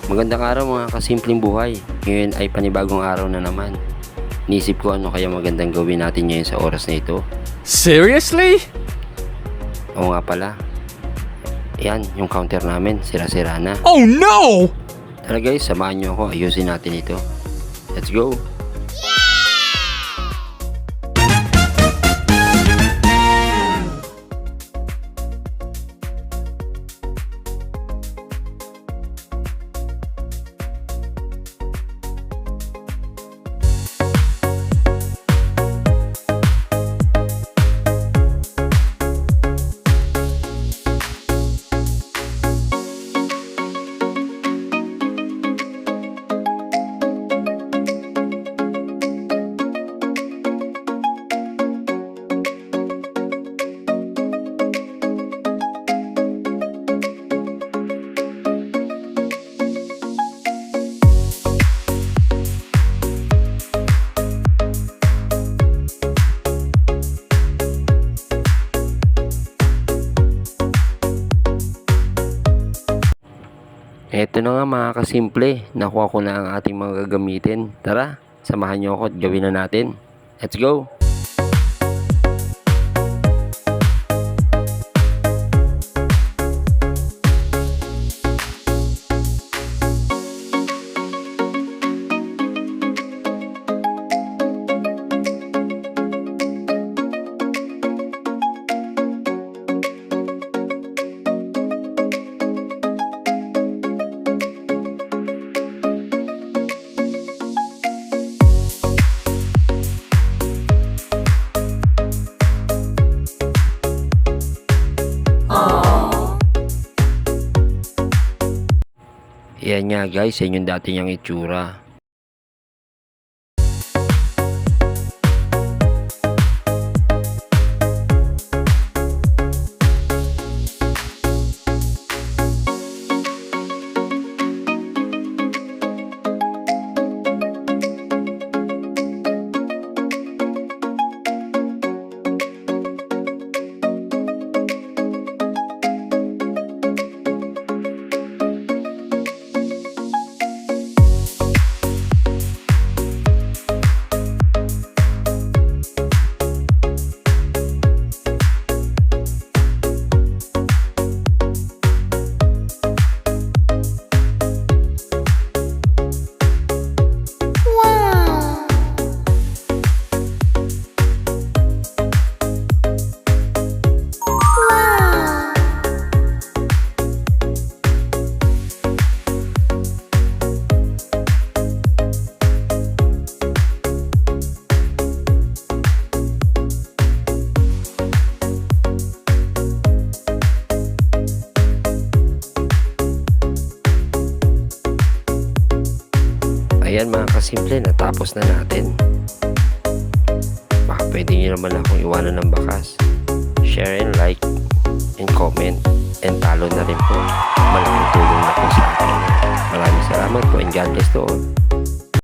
Magandang araw mga kasimpleng buhay. Ngayon ay panibagong araw na naman. Nisip ko ano kaya magandang gawin natin ngayon sa oras na ito. Seriously? Oo nga pala. Yan, yung counter namin, sira-sira na. Oh no! Tara guys, samahan nyo ako, ayusin natin ito. Let's go! Eto na nga mga kasimple, nakuha ko na ang ating mga gagamitin. Tara, samahan nyo ako at gawin na natin. Let's go! Yan nga guys, yan yung dati niyang itsura. Ayan mga kasimple, natapos na natin. Baka pwede nyo naman akong iwanan ng bakas. Share and like and comment and follow na rin po. Malaking tulong na po sa akin. Maraming salamat po and God bless to all.